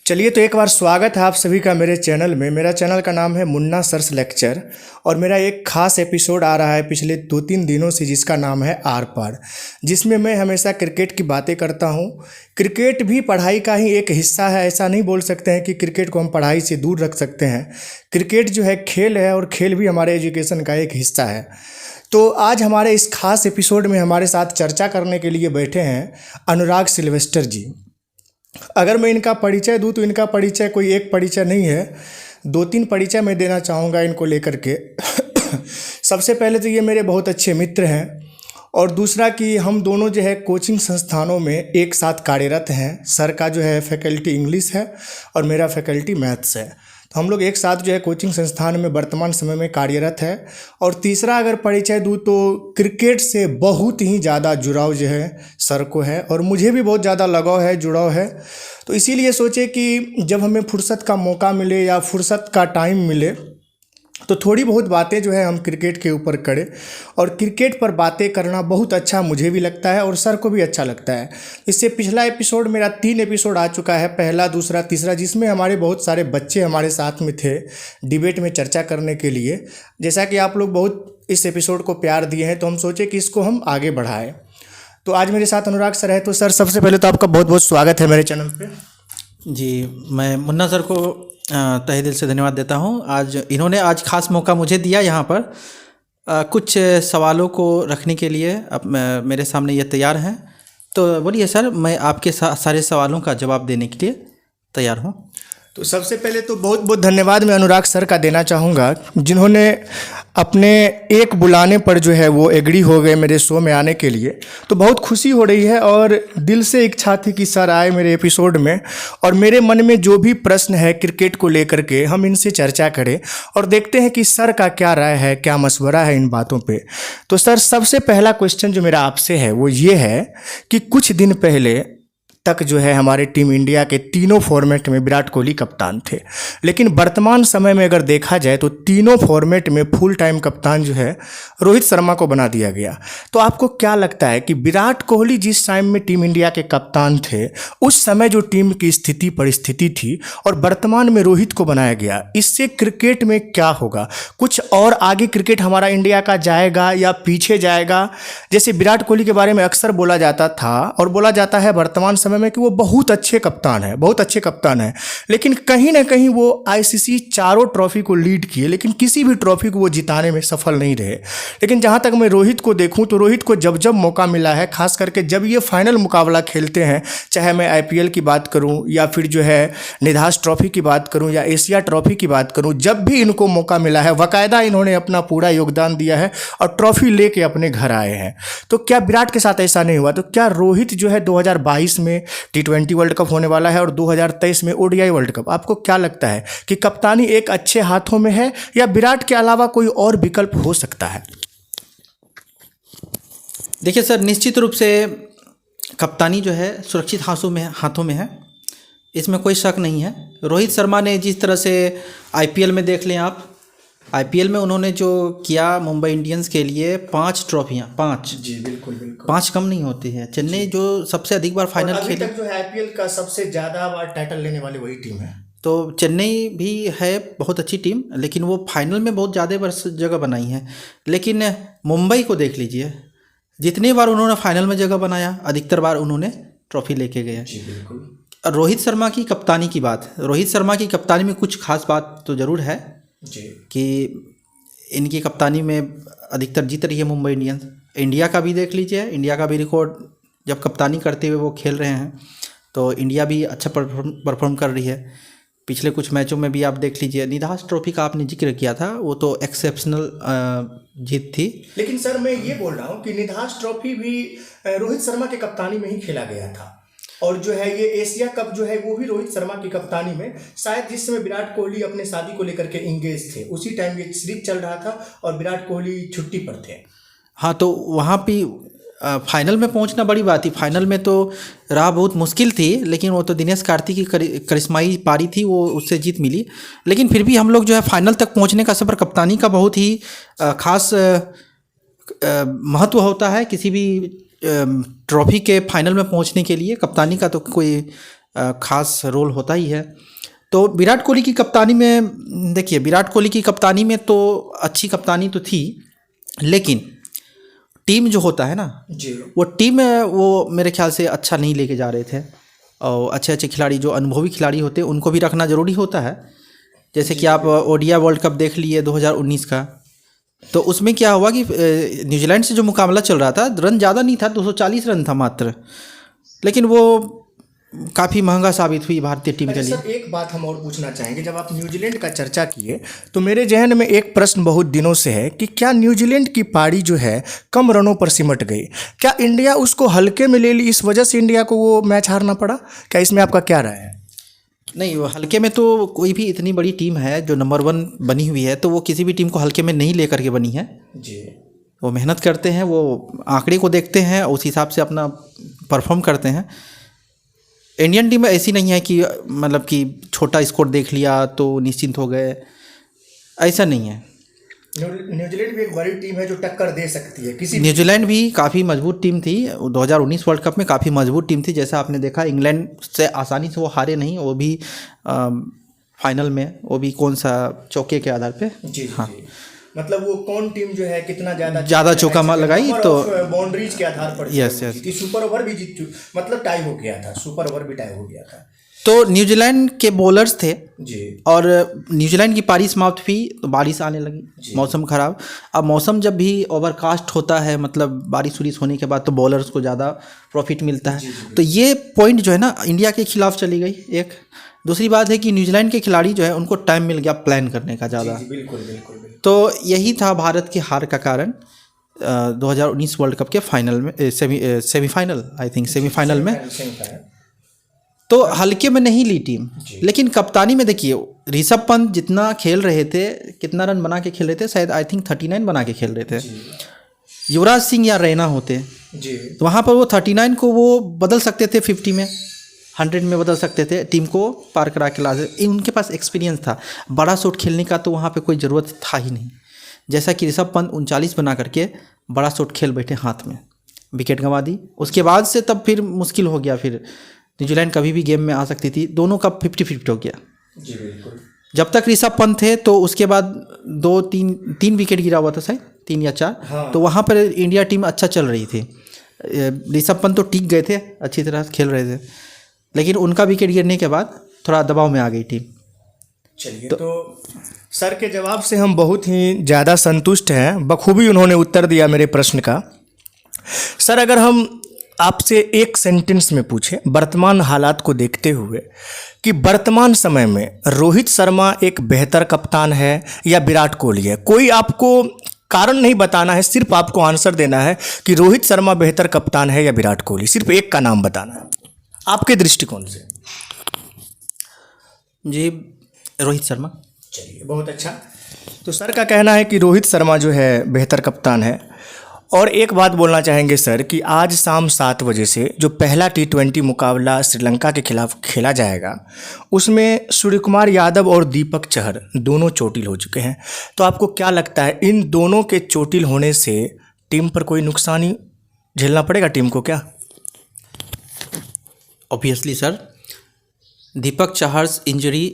चलिए तो एक बार स्वागत है आप सभी का मेरे चैनल में। मेरा चैनल का नाम है मुन्ना सर्स लेक्चर और मेरा एक खास एपिसोड आ रहा है पिछले 2-3 दिनों से, जिसका नाम है आर पार, जिसमें मैं हमेशा क्रिकेट की बातें करता हूं। क्रिकेट भी पढ़ाई का ही एक हिस्सा है। ऐसा नहीं बोल सकते हैं कि क्रिकेट को हम पढ़ाई से दूर रख सकते हैं। क्रिकेट जो है खेल है और खेल भी हमारे एजुकेशन का एक हिस्सा है। तो आज हमारे इस खास एपिसोड में हमारे साथ चर्चा करने के लिए बैठे हैं अनुराग सिल्वेस्टर जी। अगर मैं इनका परिचय दूं तो इनका परिचय कोई एक परिचय नहीं है, 2-3 परिचय मैं देना चाहूँगा इनको लेकर के। सबसे पहले तो ये मेरे बहुत अच्छे मित्र हैं और दूसरा कि हम दोनों जो है कोचिंग संस्थानों में एक साथ कार्यरत हैं। सर का जो है फैकल्टी इंग्लिश है और मेरा फैकल्टी मैथ्स है, तो हम लोग एक साथ जो है कोचिंग संस्थान में वर्तमान समय में कार्यरत है। और तीसरा अगर परिचय दूँ तो क्रिकेट से बहुत ही ज़्यादा जुड़ाव जो है सर को है और मुझे भी बहुत ज़्यादा लगाव है, जुड़ाव है। तो इसीलिए सोचे कि जब हमें फुर्सत का मौका मिले या फुर्सत का टाइम मिले तो थोड़ी बहुत बातें जो है हम क्रिकेट के ऊपर करें। और क्रिकेट पर बातें करना बहुत अच्छा मुझे भी लगता है और सर को भी अच्छा लगता है। इससे पिछला एपिसोड मेरा 3 एपिसोड आ चुका है, पहला, दूसरा, तीसरा, जिसमें हमारे बहुत सारे बच्चे हमारे साथ में थे डिबेट में चर्चा करने के लिए। जैसा कि आप लोग बहुत इस एपिसोड को प्यार दिए हैं तो हम सोचे कि इसको हम आगे बढ़ाएँ। तो आज मेरे साथ अनुराग सर है। तो सर सबसे पहले तो आपका बहुत बहुत स्वागत है मेरे चैनल पे। जी, मैं मुन्ना सर को तहे दिल से धन्यवाद देता हूं। इन्होंने आज खास मौका मुझे दिया यहाँ पर कुछ सवालों को रखने के लिए। अब मेरे सामने ये तैयार हैं, तो बोलिए सर, मैं आपके सारे सवालों का जवाब देने के लिए तैयार हूँ। तो सबसे पहले तो बहुत बहुत धन्यवाद मैं अनुराग सर का देना चाहूँगा, जिन्होंने अपने एक बुलाने पर जो है वो एग्री हो गए मेरे शो में आने के लिए। तो बहुत खुशी हो रही है और दिल से इच्छा थी कि सर आए मेरे एपिसोड में और मेरे मन में जो भी प्रश्न है क्रिकेट को लेकर के हम इनसे चर्चा करें और देखते हैं कि सर का क्या राय है, क्या मशवरा है इन बातों पे। तो सर सबसे पहला क्वेश्चन जो मेरा आपसे है वो ये है कि कुछ दिन पहले तक जो है हमारे टीम इंडिया के तीनों फॉर्मेट में विराट कोहली कप्तान थे, लेकिन वर्तमान समय में अगर देखा जाए तो तीनों फॉर्मेट में फुल टाइम कप्तान जो है रोहित शर्मा को बना दिया गया। तो आपको क्या लगता है कि विराट कोहली जिस टाइम में टीम इंडिया के कप्तान थे उस समय जो टीम की स्थिति परिस्थिति थी और वर्तमान में रोहित को बनाया गया, इससे क्रिकेट में क्या होगा? कुछ और आगे क्रिकेट हमारा इंडिया का जाएगा या पीछे जाएगा? जैसे विराट कोहली के बारे में अक्सर बोला जाता था और बोला जाता है वर्तमान समय में कि वो बहुत अच्छे कप्तान है, बहुत अच्छे कप्तान है, लेकिन कहीं ना कहीं वो आईसीसी चारों ट्रॉफी को लीड किए लेकिन किसी भी ट्रॉफी को वो जिताने में सफल नहीं रहे। लेकिन जहां तक मैं रोहित को देखूं तो रोहित को जब जब मौका मिला है, खास करके जब ये फाइनल मुकाबला खेलते हैं, चाहे मैं आईपीएल की बात करूं या फिर जो है निधास ट्रॉफी की बात करूं या एशिया ट्रॉफी की बात करूं, जब भी इनको मौका मिला है बाकायदा इन्होंने अपना पूरा योगदान दिया है और ट्रॉफी लेके अपने घर आए हैं। तो क्या विराट के साथ ऐसा नहीं हुआ? तो क्या रोहित जो है 2022 में T20 वर्ल्ड कप होने वाला है और 2023 में ओडीआई वर्ल्ड कप, आपको क्या लगता है कि कप्तानी एक अच्छे हाथों में है या विराट के अलावा कोई और विकल्प हो सकता है? देखिए सर, निश्चित रूप से कप्तानी जो है सुरक्षित हाथों में है, इसमें कोई शक नहीं है। रोहित शर्मा ने जिस तरह से आईपीएल में देख लें आप, आईपीएल में उन्होंने जो किया मुंबई इंडियंस के लिए 5 ट्रॉफियाँ, 5, जी बिल्कुल 5 कम नहीं होती है। चेन्नई जो सबसे अधिक बार फाइनल खेली, तक जो है आईपीएल का सबसे ज़्यादा बार टाइटल लेने वाली वही टीम है। तो चेन्नई भी है बहुत अच्छी टीम, लेकिन वो फाइनल में बहुत ज़्यादा बार जगह बनाई है। लेकिन मुंबई को देख लीजिए, जितनी बार उन्होंने फाइनल में जगह बनाया अधिकतर बार उन्होंने ट्रॉफी लेके गए। जी बिल्कुल। रोहित शर्मा की कप्तानी की बात, रोहित शर्मा की कप्तानी में कुछ खास बात तो ज़रूर है जी, कि इनकी कप्तानी में अधिकतर जीत रही है मुंबई इंडियंस। इंडिया का भी देख लीजिए, इंडिया का भी रिकॉर्ड जब कप्तानी करते हुए वो खेल रहे हैं तो इंडिया भी अच्छा परफॉर्म कर रही है। पिछले कुछ मैचों में भी आप देख लीजिए, निधास ट्रॉफी का आपने जिक्र किया था, वो तो एक्सेप्शनल जीत थी। लेकिन सर मैं ये बोल रहा हूँ कि निधास ट्रॉफी भी रोहित शर्मा के कप्तानी में ही खेला गया था और जो है ये एशिया कप जो है वो भी रोहित शर्मा की कप्तानी में, शायद जिस समय विराट कोहली अपने शादी को लेकर के इंगेज थे उसी टाइम ये सीरीज चल रहा था और विराट कोहली छुट्टी पर थे। हाँ, तो वहाँ भी फाइनल में पहुंचना बड़ी बात थी। फाइनल में तो राह बहुत मुश्किल थी, लेकिन वो तो दिनेश कार्तिक की करिश्माई पारी थी, वो उससे जीत मिली। लेकिन फिर भी हम लोग जो है फाइनल तक पहुंचने का सफ़र कप्तानी का बहुत ही खास महत्व होता है। किसी भी ट्रॉफी के फाइनल में पहुंचने के लिए कप्तानी का तो कोई खास रोल होता ही है। तो विराट कोहली की कप्तानी में देखिए, विराट कोहली की कप्तानी में तो अच्छी कप्तानी तो थी, लेकिन टीम जो होता है ना जी वो टीम वो मेरे ख्याल से अच्छा नहीं लेके जा रहे थे। और अच्छे अच्छे खिलाड़ी जो अनुभवी खिलाड़ी होते हैं उनको भी रखना ज़रूरी होता है। जैसे कि आप ओडिया वर्ल्ड कप देख लिए 2019 का, तो उसमें क्या हुआ कि न्यूजीलैंड से जो मुकाबला चल रहा था, रन ज़्यादा नहीं था, 240 रन था मात्र, लेकिन वो काफ़ी महंगा साबित हुई भारतीय टीम के लिए। सर एक बात हम और पूछना चाहेंगे, जब आप न्यूजीलैंड का चर्चा किए तो मेरे जहन में एक प्रश्न बहुत दिनों से है कि क्या न्यूजीलैंड की पारी जो है कम रनों पर सिमट गई? क्या इंडिया उसको हल्के में ले ली, इस वजह से इंडिया को वो मैच हारना पड़ा? क्या इसमें आपका क्या राय है? नहीं, वो हल्के में तो कोई भी इतनी बड़ी टीम है जो नंबर 1 बनी हुई है, तो वो किसी भी टीम को हल्के में नहीं लेकर के बनी है। जी, वो मेहनत करते हैं, वो आंकड़े को देखते हैं, उस हिसाब से अपना परफॉर्म करते हैं। इंडियन टीम ऐसी नहीं है कि मतलब कि छोटा स्कोर देख लिया तो निश्चिंत हो गए, ऐसा नहीं है। न्यूजीलैंड भी एक बड़ी टीम है जो टक्कर दे सकती है किसी। न्यूजीलैंड भी काफ़ी मजबूत टीम थी, 2019 वर्ल्ड कप में काफ़ी मजबूत टीम थी। जैसा आपने देखा, इंग्लैंड से आसानी से वो हारे नहीं, वो भी फाइनल में, वो भी कौन सा चौके के आधार पे। जी हाँ, जी। मतलब वो कौन टीम जो है कितना ज़्यादा चौका लगाई तो बाउंड्रीज के आधार पर यस जीती। सुपर ओवर भी जीत, मतलब टाई हो गया था, सुपर ओवर भी टाई हो गया था। तो न्यूजीलैंड के बॉलर्स थे जी, और न्यूजीलैंड की पारी समाप्त हुई तो बारिश आने लगी, मौसम ख़राब। अब मौसम जब भी ओवरकास्ट होता है, मतलब बारिश उरिश होने के बाद, तो बॉलर्स को ज़्यादा प्रॉफिट मिलता है। तो ये पॉइंट जो है ना इंडिया के खिलाफ चली गई। एक दूसरी बात है कि न्यूजीलैंड के खिलाड़ी जो है उनको टाइम मिल गया प्लान करने का ज़्यादा। बिल्कुल बिल्कुल बिल्कुल। तो यही था भारत की हार का कारण 2019 वर्ल्ड कप के फाइनल में, सेमीफाइनल, आई थिंक सेमीफाइनल में। तो हल्के में नहीं ली टीम, लेकिन कप्तानी में देखिए, ऋषभ पंत जितना खेल रहे थे, कितना रन बना के खेल रहे थे, शायद आई थिंक 39 बना के खेल रहे थे। युवराज सिंह या रैना होते जी, तो वहाँ पर वो 39 को वो बदल सकते थे, 50 में, 100 में बदल सकते थे, टीम को पार करा के ला सकते। उनके पास एक्सपीरियंस था, बड़ा शॉट खेलने का तो वहाँ पे कोई ज़रूरत था ही नहीं। जैसा कि ऋषभ पंत 39 बना करके बड़ा शॉट खेल बैठे, हाथ में विकेट गंवा दी। उसके बाद से तब फिर मुश्किल हो गया, फिर न्यूजीलैंड कभी भी गेम में आ सकती थी। दोनों का 50-50 हो गया। जी बिल्कुल। जब तक ऋषभ पंत थे तो उसके बाद 2-3 विकेट गिरा हुआ था, शायद 3 या 4। हाँ। तो वहाँ पर इंडिया टीम अच्छा चल रही थी। ऋषभ पंत तो टिक गए थे, अच्छी तरह खेल रहे थे, लेकिन उनका विकेट गिरने के बाद थोड़ा दबाव में आ गई टीम। चलिए, तो सर के जवाब से हम बहुत ही ज़्यादा संतुष्ट हैं। बखूबी उन्होंने उत्तर दिया मेरे प्रश्न का। सर, अगर हम आपसे एक सेंटेंस में पूछें वर्तमान हालात को देखते हुए कि वर्तमान समय में रोहित शर्मा एक बेहतर कप्तान है या विराट कोहली है, कोई आपको कारण नहीं बताना है, सिर्फ आपको आंसर देना है कि रोहित शर्मा बेहतर कप्तान है या विराट कोहली, सिर्फ एक का नाम बताना है आपके दृष्टिकोण से। जी, रोहित शर्मा। चलिए, बहुत अच्छा। तो सर का कहना है कि रोहित शर्मा जो है बेहतर कप्तान है। और एक बात बोलना चाहेंगे सर कि आज शाम 7 बजे से जो पहला T20 मुकाबला श्रीलंका के खिलाफ खेला जाएगा, उसमें सूर्यकुमार यादव और दीपक चहर दोनों चोटिल हो चुके हैं। तो आपको क्या लगता है, इन दोनों के चोटिल होने से टीम पर कोई नुकसानी झेलना पड़ेगा टीम को क्या? Obviously sir, Deepak Chahar's injury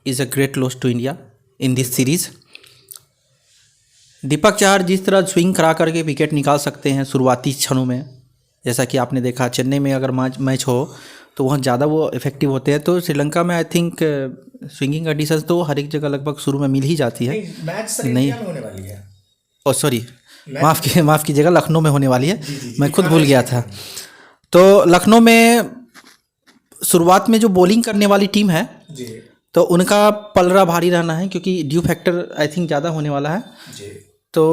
is a great loss to India in this series. Deepak Chahar जिस तरह स्विंग करा करके विकेट निकाल सकते हैं शुरुआती क्षणों में, जैसा कि आपने देखा चेन्नई में अगर मैच हो तो वहाँ ज़्यादा वो इफेक्टिव होते हैं। तो श्रीलंका में आई थिंक स्विंगिंग कंडीशंस तो हर एक जगह लगभग शुरू में मिल ही जाती है। मैच सर इंडिया में होने वाली है। ओ सॉरी, माफ़ कीजिएगा, लखनऊ में होने वाली है। मैं खुद भूल गया था। तो लखनऊ में शुरुआत में जो बॉलिंग करने वाली टीम है जी, तो उनका पलड़ा भारी रहना है, क्योंकि ड्यू फैक्टर आई थिंक ज़्यादा होने वाला है जी। तो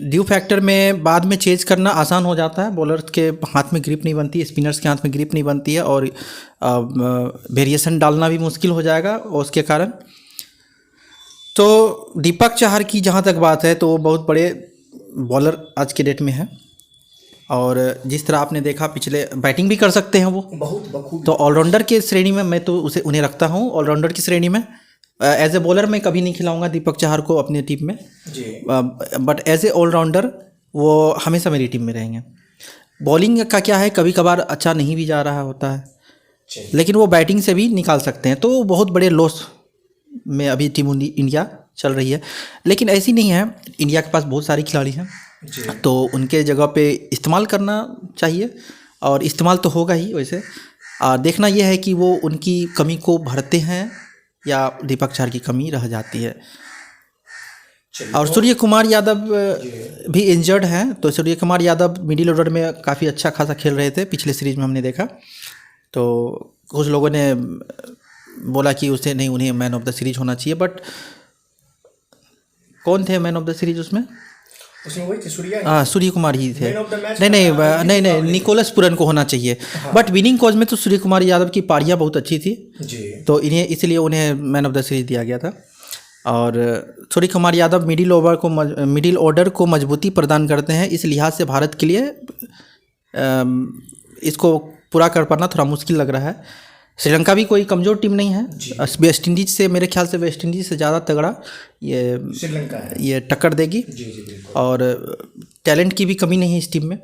ड्यू फैक्टर में बाद में चेज करना आसान हो जाता है। बॉलर्स के हाथ में ग्रिप नहीं बनती है, स्पिनर्स के हाथ में ग्रिप नहीं बनती है, और वेरिएशन डालना भी मुश्किल हो जाएगा उसके कारण। तो दीपक चहर की जहाँ तक बात है तो वो बहुत बड़े बॉलर आज के डेट में है, और जिस तरह आपने देखा पिछले बैटिंग भी कर सकते हैं वो बहुत बखूबी। तो ऑलराउंडर के श्रेणी में मैं तो उन्हें रखता हूँ ऑलराउंडर की श्रेणी में। एज ए बॉलर मैं कभी नहीं खिलाऊंगा दीपक चहर को अपनी टीम में जी, बट एज ए ऑलराउंडर वो हमेशा मेरी टीम में रहेंगे। बॉलिंग का क्या है, कभी कभार अच्छा नहीं भी जा रहा होता है, लेकिन वो बैटिंग से भी निकाल सकते हैं। तो बहुत बड़े लॉस में अभी टीम इंडिया चल रही है। लेकिन ऐसी नहीं है, इंडिया के पास बहुत सारे खिलाड़ी हैं, तो उनके जगह पे इस्तेमाल करना चाहिए, और इस्तेमाल तो होगा ही वैसे। देखना यह है कि वो उनकी कमी को भरते हैं या दीपक चाहर की कमी रह जाती है। और सूर्य कुमार यादव भी इंजर्ड हैं, तो सूर्य कुमार यादव मिडिल ऑर्डर में काफ़ी अच्छा खासा खेल रहे थे, पिछले सीरीज में हमने देखा। तो कुछ लोगों ने बोला कि उसे नहीं, उन्हें मैन ऑफ द सीरीज होना चाहिए, बट कौन थे मैन ऑफ द सीरीज उसमें वही थे, सूर्य कुमार ही थे। नहीं, निकोलस पुरन को होना चाहिए। बट विनिंग कॉज में तो सूर्य कुमार यादव की पारियाँ बहुत अच्छी थी तो इसलिए उन्हें मैन ऑफ द सीरीज दिया गया था। और सूर्य कुमार यादव मिडिल ऑर्डर को मजबूती प्रदान करते हैं, इस लिहाज से भारत के लिए इसको पूरा कर पाना थोड़ा मुश्किल लग रहा है। श्रीलंका भी कोई कमज़ोर टीम नहीं है, वेस्ट इंडीज से, मेरे ख्याल से वेस्ट इंडीज से ज़्यादा तगड़ा ये श्रीलंका है, ये टक्कर देगी। और टैलेंट की भी कमी नहीं है इस टीम में।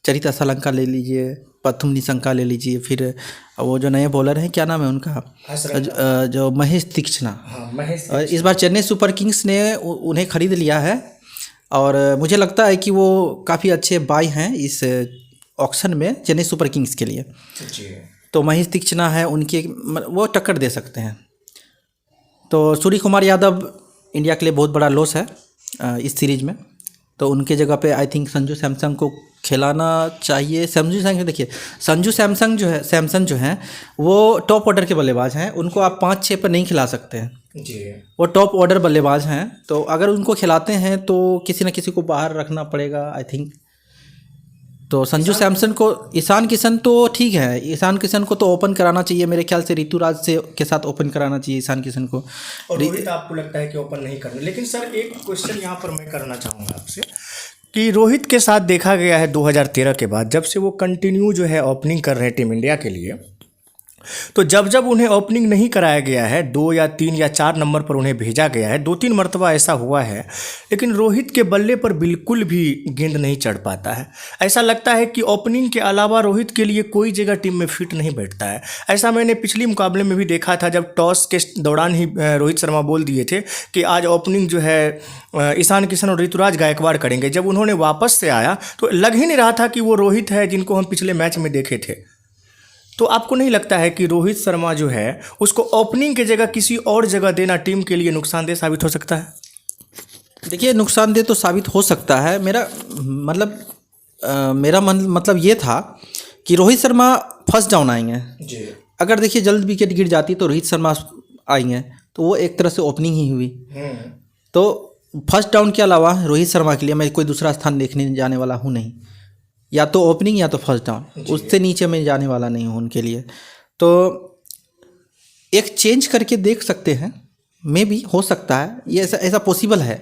चरिता सालंका ले लीजिए, पथुम निशंका ले लीजिए, फिर वो जो नए बॉलर हैं, क्या नाम है उनका, जो महेश तीक्ष्णा। इस बार चेन्नई सुपर किंग्स ने उन्हें खरीद लिया है, और मुझे लगता है कि वो काफ़ी अच्छे बाय हैं इस ऑक्शन में चेन्नई सुपर किंग्स के लिए। तो महेश तीक्ष्णा है उनके, वो टक्कर दे सकते हैं। तो सूर्य कुमार यादव इंडिया के लिए बहुत बड़ा लॉस है इस सीरीज में, तो उनके जगह पे आई थिंक संजू सैमसन को खिलाना चाहिए। संजू सैमसन जो हैं वो टॉप ऑर्डर के बल्लेबाज हैं, उनको आप 5-6 पर नहीं खिला सकते हैं वो टॉप ऑर्डर बल्लेबाज हैं। तो अगर उनको खिलाते हैं तो किसी न किसी को बाहर रखना पड़ेगा आई थिंक। तो संजू सैमसन को, ईशान किशन तो ठीक है, ईशान किशन को तो ओपन कराना चाहिए मेरे ख्याल से, ऋतुराज से के साथ ओपन कराना चाहिए ईशान किशन को। और रोहित आपको लगता है कि ओपन नहीं करना? लेकिन सर एक क्वेश्चन यहाँ पर मैं करना चाहूँगा आपसे कि रोहित के साथ देखा गया है 2013 के बाद, जब से वो कंटिन्यू जो है ओपनिंग कर रहे हैं टीम इंडिया के लिए, तो जब उन्हें ओपनिंग नहीं कराया गया है, 2 या 3 या 4 नंबर पर उन्हें भेजा गया है, 2-3 मरतबा ऐसा हुआ है, लेकिन रोहित के बल्ले पर बिल्कुल भी गेंद नहीं चढ़ पाता है। ऐसा लगता है कि ओपनिंग के अलावा रोहित के लिए कोई जगह टीम में फिट नहीं बैठता है। ऐसा मैंने पिछली मुकाबले में भी देखा था, जब टॉस के दौरान ही रोहित शर्मा बोल दिए थे कि आज ओपनिंग जो है ईशान किशन और ऋतुराज गायकवाड़ करेंगे। जब उन्होंने वापस से आया तो लग ही नहीं रहा था कि वो रोहित है जिनको हम पिछले मैच में देखे थे। तो आपको नहीं लगता है कि रोहित शर्मा जो है उसको ओपनिंग की जगह किसी और जगह देना टीम के लिए नुकसानदेह साबित हो सकता है? देखिए, नुकसानदेह तो साबित हो सकता है। मेरा मतलब ये था कि रोहित शर्मा फर्स्ट डाउन आएंगे जी। अगर देखिए जल्द विकेट गिर जाती तो रोहित शर्मा आएंगे, तो वो एक तरह से ओपनिंग ही हुई। तो फर्स्ट डाउन के अलावा रोहित शर्मा के लिए मैं कोई दूसरा स्थान देखने जाने वाला हूँ नहीं, या तो ओपनिंग या तो फर्स्ट डाउन, उससे नीचे मैं जाने वाला नहीं हूँ उनके लिए। तो एक चेंज करके देख सकते हैं, मे बी हो सकता है, ये ऐसा पॉसिबल है,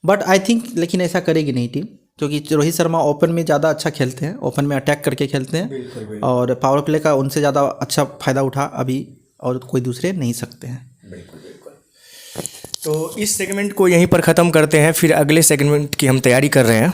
बट आई थिंक लेकिन ऐसा करेगी नहीं टीम, क्योंकि रोहित शर्मा ओपन में ज़्यादा अच्छा खेलते हैं, ओपन में अटैक करके खेलते हैं। बिल्कुल। और पावर प्ले का उनसे ज़्यादा अच्छा फ़ायदा उठा अभी और कोई दूसरे नहीं सकते हैं। बिल्कुल। तो इस सेगमेंट को यहीं पर ख़त्म करते हैं, फिर अगले सेगमेंट की हम तैयारी कर रहे हैं।